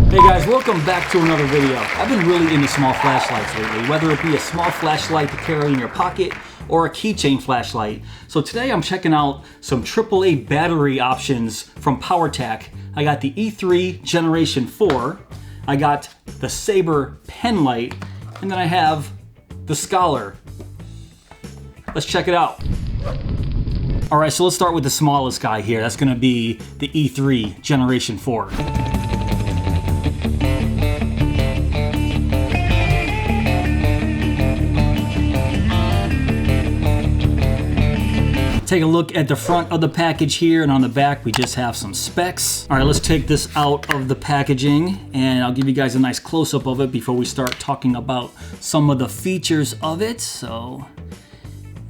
Hey guys, welcome back to another video. I've been really into small flashlights lately, whether it be a small flashlight to carry in your pocket or a keychain flashlight. So today I'm checking out some AAA battery options from Powertac. I got the E3 Generation 4, I got the Saber Penlight, and then I have the Scholar. Let's check it out. All right, so let's start with the smallest guy here. That's gonna be the E3 Generation 4. Take a look at the front of the package here, and on the back we just have some specs. All right, let's take this out of the packaging and I'll give you guys a nice close-up of it before we start talking about some of the features of it. So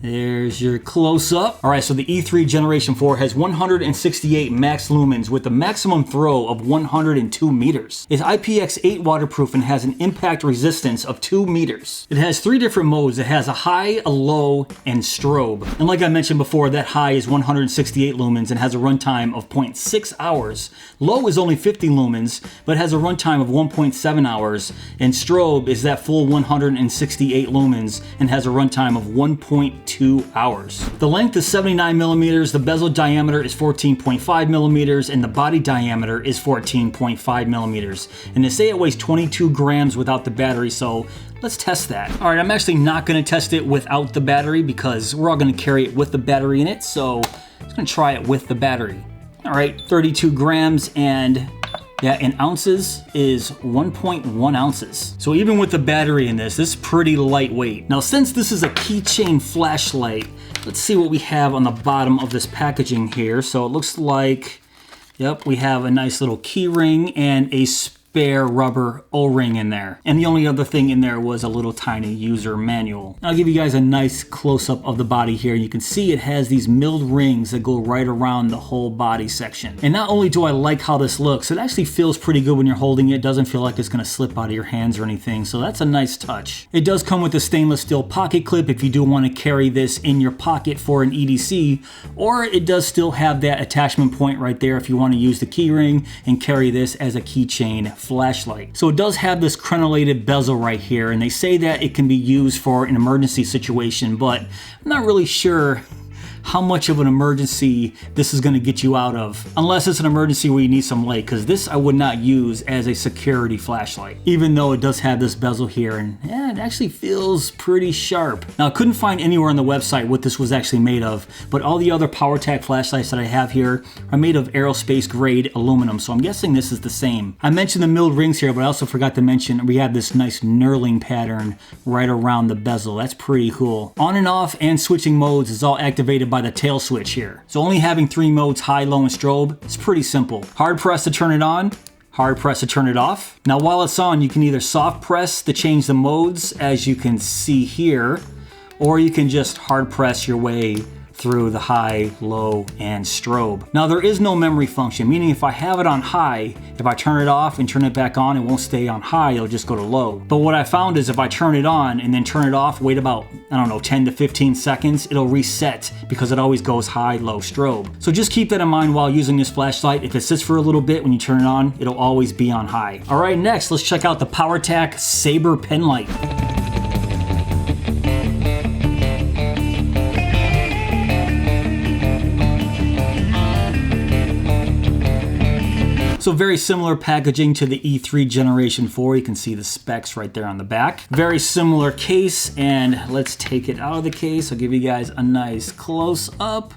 there's your close-up. All right, so the E3 Generation 4 has 168 max lumens with a maximum throw of 102 meters. It's IPX8 waterproof and has an impact resistance of 2 meters. It has 3 different modes. It has a high, a low, and strobe. And like I mentioned before, that high is 168 lumens and has a runtime of 0.6 hours. Low is only 50 lumens, but has a runtime of 1.7 hours. And strobe is that full 168 lumens and has a runtime of 1.2 hours. The length is 79 millimeters, the bezel diameter is 14.5 millimeters, and the body diameter is 14.5 millimeters. And they say it weighs 22 grams without the battery, so let's test that. All right, I'm actually not gonna test it without the battery because we're all gonna carry it with the battery in it, so I'm just gonna try it with the battery. All right, 32 grams, and yeah, in ounces is 1.1 ounces. So even with the battery in this is pretty lightweight. Now, since this is a keychain flashlight, let's see what we have on the bottom of this packaging here. So it looks like, yep, we have a nice little key ring and a spare rubber O-ring in there. And the only other thing in there was a little tiny user manual. I'll give you guys a nice close-up of the body here. You can see it has these milled rings that go right around the whole body section. And not only do I like how this looks, it actually feels pretty good when you're holding it. It doesn't feel like it's gonna slip out of your hands or anything, so that's a nice touch. It does come with a stainless steel pocket clip if you do want to carry this in your pocket for an EDC, or it does still have that attachment point right there if you want to use the key ring and carry this as a keychain flashlight. So it does have this crenelated bezel right here, and they say that it can be used for an emergency situation, but I'm not really sure how much of an emergency this is going to get you out of, unless it's an emergency where you need some light, because this I would not use as a security flashlight, even though it does have this bezel here, and yeah, it actually feels pretty sharp. Now, I couldn't find anywhere on the website what this was actually made of, but all the other Powertac flashlights that I have here are made of aerospace grade aluminum, so I'm guessing this is the same. I mentioned the milled rings here, but I also forgot to mention we have this nice knurling pattern right around the bezel. That's pretty cool. On and off and switching modes is all activated by the tail switch here. So only having 3 modes, high, low, and strobe, it's pretty simple. Hard press to turn it on, hard press to turn it off. Now while it's on, you can either soft press to change the modes, as you can see here, or you can just hard press your way through the high, low, and strobe. Now there is no memory function, meaning if I have it on high, if I turn it off and turn it back on, it won't stay on high, it'll just go to low. But what I found is if I turn it on and then turn it off, wait about, I don't know, 10 to 15 seconds, it'll reset because it always goes high, low, strobe. So just keep that in mind while using this flashlight. If it sits for a little bit, when you turn it on, it'll always be on high. All right, next, let's check out the Powertac Sabre Penlight. So very similar packaging to the E3 Generation 4. You can see the specs right there on the back. Very similar case, and let's take it out of the case. I'll give you guys a nice close up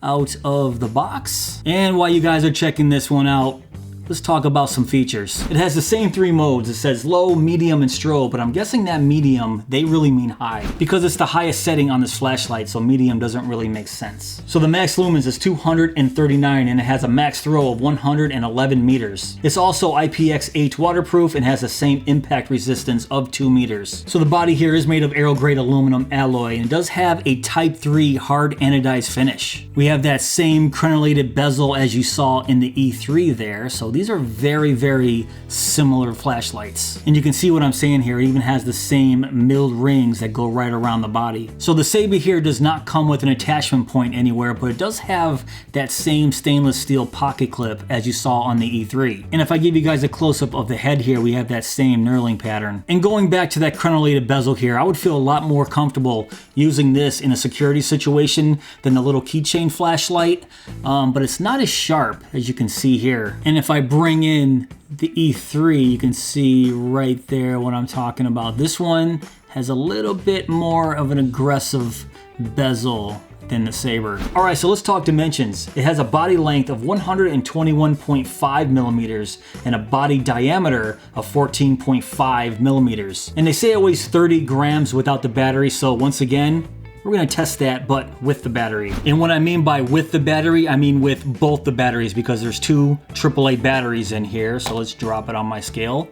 out of the box. And while you guys are checking this one out, let's talk about some features. It has the same 3 modes. It says low, medium, and strobe, but I'm guessing that medium, they really mean high because it's the highest setting on this flashlight, so medium doesn't really make sense. So the max lumens is 239 and it has a max throw of 111 meters. It's also IPX8 waterproof and has the same impact resistance of 2 meters. So the body here is made of aero-grade aluminum alloy and it does have a Type 3 hard-anodized finish. We have that same crenelated bezel as you saw in the E3 there, so these are very, very similar flashlights. And you can see what I'm saying here. It even has the same milled rings that go right around the body. So the Sabre here does not come with an attachment point anywhere, but it does have that same stainless steel pocket clip as you saw on the E3. And if I give you guys a close-up of the head here, we have that same knurling pattern. And going back to that crenelated bezel here, I would feel a lot more comfortable using this in a security situation than the little keychain flashlight, but it's not as sharp as you can see here. And if I bring in the E3, you can see right there what I'm talking about. This one has a little bit more of an aggressive bezel than the Sabre. All right, so let's talk dimensions. It has a body length of 121.5 millimeters and a body diameter of 14.5 millimeters. And they say it weighs 30 grams without the battery, so once again, we're gonna test that, but with the battery. And what I mean by with the battery, I mean with both the batteries, because there's two AAA batteries in here. So let's drop it on my scale.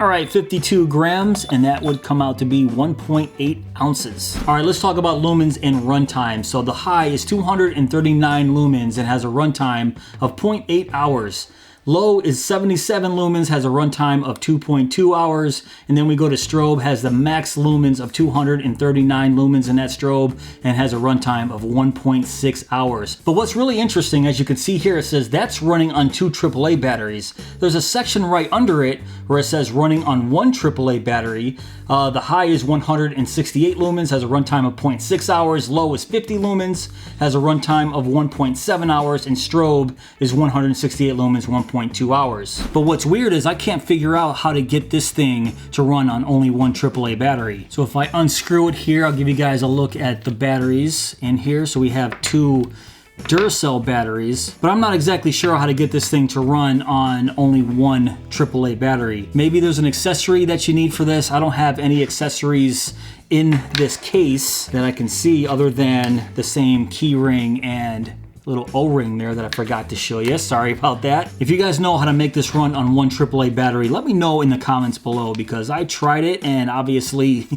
All right, 52 grams, and that would come out to be 1.8 ounces. All right, let's talk about lumens and runtime. So the high is 239 lumens and has a runtime of 0.8 hours. Low is 77 lumens, has a runtime of 2.2 hours. And then we go to strobe, has the max lumens of 239 lumens in that strobe and has a runtime of 1.6 hours. But what's really interesting, as you can see here, it says that's running on 2 AAA batteries. There's a section right under it where it says running on 1 AAA battery. The high is 168 lumens, has a runtime of 0.6 hours. Low is 50 lumens, has a runtime of 1.7 hours. And strobe is 168 lumens, 1.2 hours. But what's weird is I can't figure out how to get this thing to run on only 1 AAA battery. So if I unscrew it here, I'll give you guys a look at the batteries in here. So we have 2 Duracell batteries, but I'm not exactly sure how to get this thing to run on only 1 AAA battery. Maybe there's an accessory that you need for this. I don't have any accessories in this case that I can see other than the same key ring and little O-ring there that I forgot to show you. Sorry about that. If you guys know how to make this run on 1 AAA battery, let me know in the comments below, because I tried it and obviously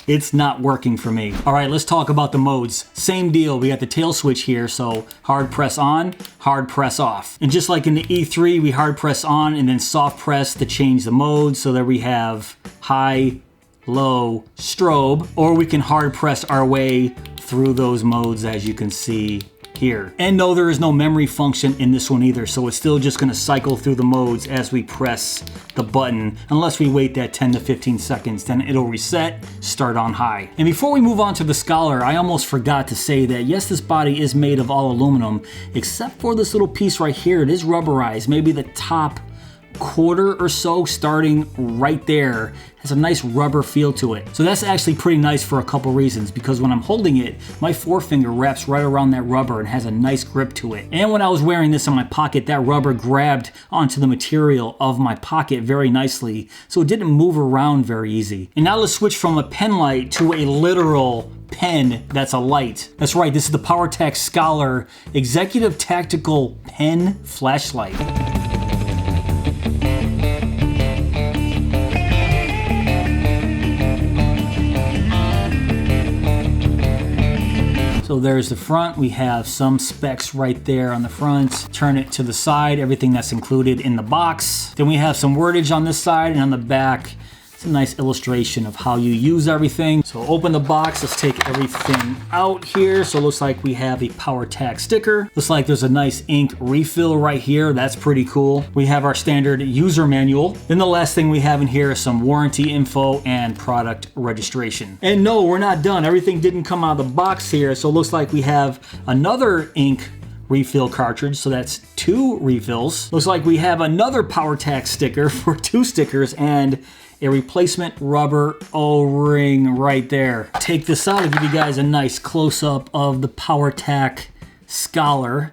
it's not working for me. All right, let's talk about the modes. Same deal, we got the tail switch here, so hard press on, hard press off. And just like in the E3, we hard press on and then soft press to change the mode. So there we have high, low, strobe, or we can hard press our way through those modes as you can see here. And no, there is no memory function in this one either, so it's still just going to cycle through the modes as we press the button, unless we wait that 10 to 15 seconds, then it'll reset, start on high. And before we move on to the Scholar, I almost forgot to say that yes, this body is made of all aluminum, except for this little piece right here. It is rubberized, maybe the top quarter or so starting right there has a nice rubber feel to it. So that's actually pretty nice for a couple reasons, because when I'm holding it, my forefinger wraps right around that rubber and has a nice grip to it. And when I was wearing this in my pocket, that rubber grabbed onto the material of my pocket very nicely, so it didn't move around very easy. And now let's switch from a pen light to a literal pen that's a light. That's right, this is the Powertac Scholar Executive Tactical Pen Flashlight. So there's the front. We have some specs right there on the front. Turn it to the side, everything that's included in the box. Then we have some wordage on this side, and on the back, it's a nice illustration of how you use everything. So open the box, let's take everything out here. So it looks like we have a Powertac sticker. Looks like there's a nice ink refill right here. That's pretty cool. We have our standard user manual. Then the last thing we have in here is some warranty info and product registration. And no, we're not done. Everything didn't come out of the box here. So it looks like we have another ink refill cartridge, so that's 2 refills. Looks like we have another Powertac sticker for 2 stickers and a replacement rubber O-ring right there. Take this out and give you guys a nice close-up of the Powertac Scholar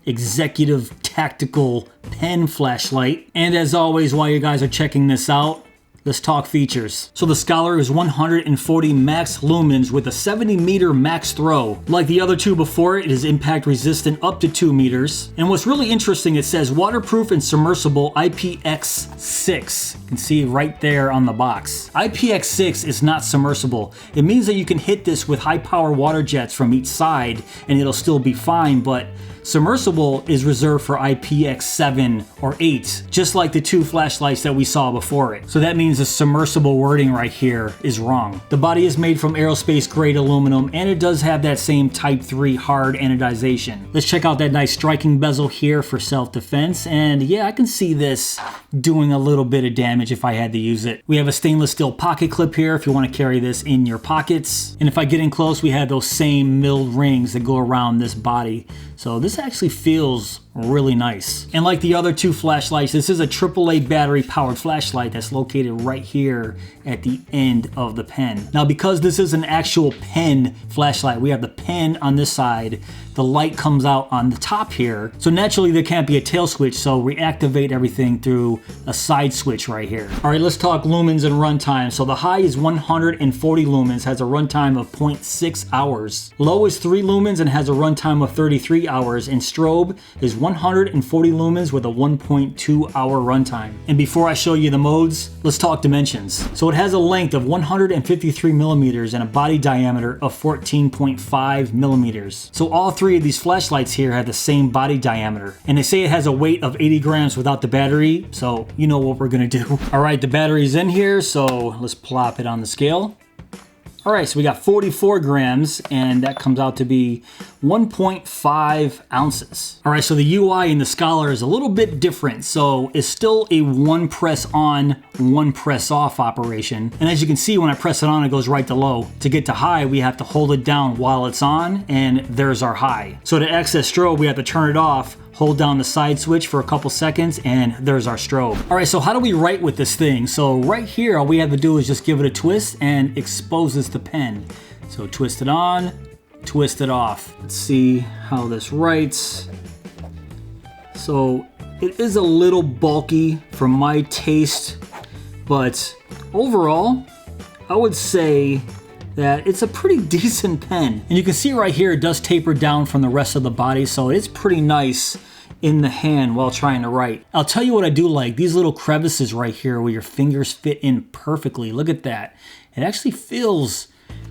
Executive Tactical Pen Flashlight. And as always, while you guys are checking this out, let's talk features. So the Scholar is 140 max lumens with a 70 meter max throw. Like the other 2 before it is impact resistant up to 2 meters. And what's really interesting, it says waterproof and submersible IPX6. You can see right there on the box. IPX6 is not submersible. It means that you can hit this with high power water jets from each side and it'll still be fine, but Submersible is reserved for IPX7 or 8, just like the 2 flashlights that we saw before it. So that means the submersible wording right here is wrong. The body is made from aerospace grade aluminum, and it does have that same Type 3 hard anodization. Let's check out that nice striking bezel here for self-defense, and yeah, I can see this doing a little bit of damage if I had to use it. We have a stainless steel pocket clip here if you want to carry this in your pockets. And if I get in close, we have those same milled rings that go around this body. So this actually feels really nice. And like the other 2 flashlights, this is a AAA battery powered flashlight that's located right here at the end of the pen. Now, because this is an actual pen flashlight, we have the pen on this side, the light comes out on the top here. So naturally there can't be a tail switch, so we activate everything through a side switch right here. All right, let's talk lumens and runtime. So the high is 140 lumens, has a runtime of 0.6 hours. Low is 3 lumens and has a runtime of 33 hours. And strobe is 140 lumens with a 1.2 hour runtime. And before I show you the modes, let's talk dimensions. So it has a length of 153 millimeters and a body diameter of 14.5 millimeters. So all 3 of these flashlights here have the same body diameter. And they say it has a weight of 80 grams without the battery, so you know what we're gonna do. All right, the battery's in here, so let's plop it on the scale. All right, so we got 44 grams, and that comes out to be 1.5 ounces. All right, so the UI in the Scholar is a little bit different. So it's still a 1 press on, 1 press off operation. And as you can see, when I press it on, it goes right to low. To get to high, we have to hold it down while it's on, and there's our high. So to access strobe, we have to turn it off, hold down the side switch for a couple seconds, and there's our strobe. All right, so how do we write with this thing? So right here, all we have to do is just give it a twist and exposes the pen. So twist it on, twist it off. Let's see how this writes. So it is a little bulky for my taste, but overall, I would say that it's a pretty decent pen. And you can see right here, it does taper down from the rest of the body, so it's pretty nice in the hand while trying to write. I'll tell you what I do like, these little crevices right here where your fingers fit in perfectly. Look at that. It actually feels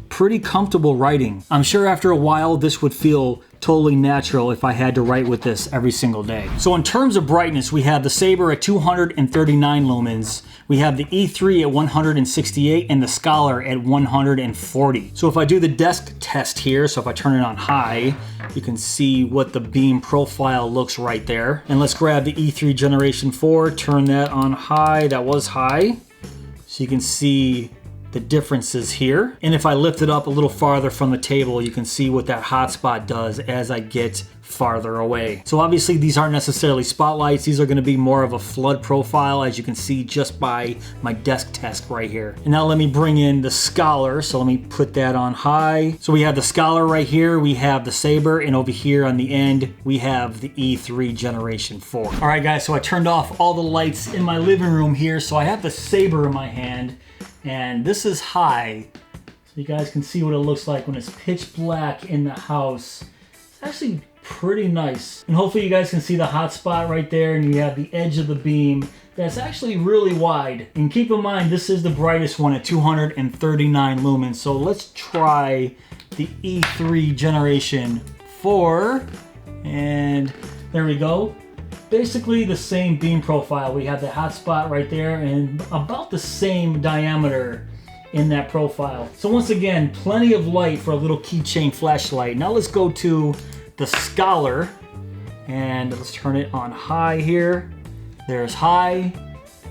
pretty comfortable writing. I'm sure after a while this would feel totally natural if I had to write with this every single day. So in terms of brightness, we have the Saber at 239 lumens, we have the E3 at 168, and the Scholar at 140. So if I do the desk test here, so if I turn it on high, you can see what the beam profile looks right there. And let's grab the E3 Generation 4, turn that on high, that was high. So you can see the differences here. And if I lift it up a little farther from the table, you can see what that hotspot does as I get farther away. So obviously these aren't necessarily spotlights. These are going to be more of a flood profile, as you can see just by my desk test right here. And now let me bring in the Scholar. So let me put that on high. So we have the Scholar right here. We have the Saber, and over here on the end, we have the E3 Generation 4. All right, guys, so I turned off all the lights in my living room here. So I have the Saber in my hand, and this is high. So you guys can see what it looks like when it's pitch black in the house. It's actually pretty nice. And hopefully you guys can see the hot spot right there, and you have the edge of the beam that's actually really wide. And keep in mind, this is the brightest one at 239 lumens. So let's try the E3 Generation 4. And there we go. Basically the same beam profile. We have the hot spot right there and about the same diameter in that profile. So once again, plenty of light for a little keychain flashlight. Now let's go to the Scholar, and let's turn it on high here. There's high,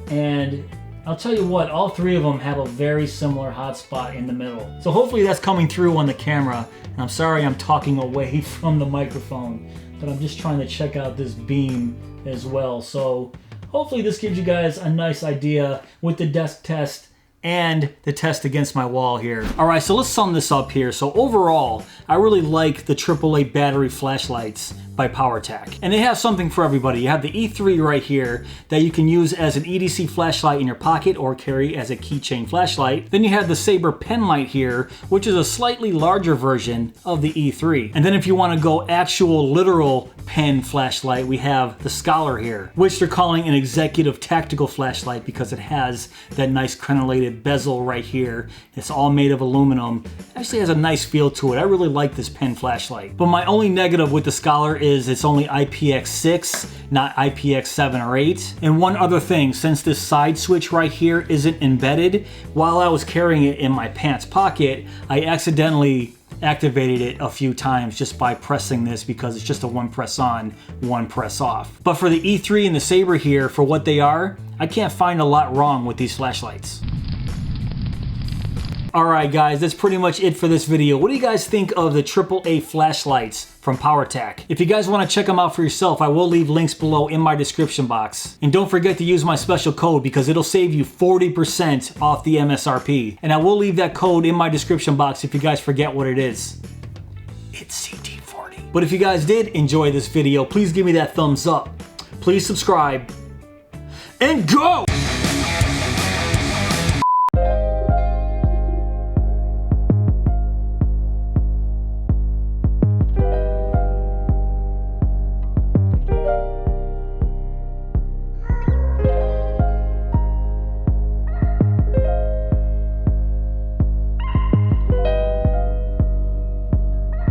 and I'll tell you what, all 3 of them have a very similar hotspot in the middle. So hopefully that's coming through on the camera. And I'm sorry I'm talking away from the microphone, but I'm just trying to check out this beam as well. So hopefully this gives you guys a nice idea with the desk test and the test against my wall here. All right, so let's sum this up here. So overall, I really like the AAA battery flashlights by Powertac. And they have something for everybody. You have the E3 right here that you can use as an EDC flashlight in your pocket or carry as a keychain flashlight. Then you have the Saber Penlight here, which is a slightly larger version of the E3. And then if you want to go actual literal pen flashlight, we have the Scholar here, which they're calling an executive tactical flashlight because it has that nice crenelated bezel right here. It's all made of aluminum. It actually has a nice feel to it. I really like this pen flashlight. But my only negative with the Scholar is it's only IPX6, not IPX7 or 8. And one other thing, since this side switch right here isn't embedded, while I was carrying it in my pants pocket, I accidentally activated it a few times just by pressing this because it's just a one press on, one press off. But for the E3 and the Sabre here, for what they are, I can't find a lot wrong with these flashlights. Alright guys, that's pretty much it for this video. What do you guys think of the AAA flashlights from Powertac? If you guys want to check them out for yourself, I will leave links below in my description box. And don't forget to use my special code because it'll save you 40% off the MSRP. And I will leave that code in my description box if you guys forget what it is. It's CT40. But if you guys did enjoy this video, please give me that thumbs up. Please subscribe. And go!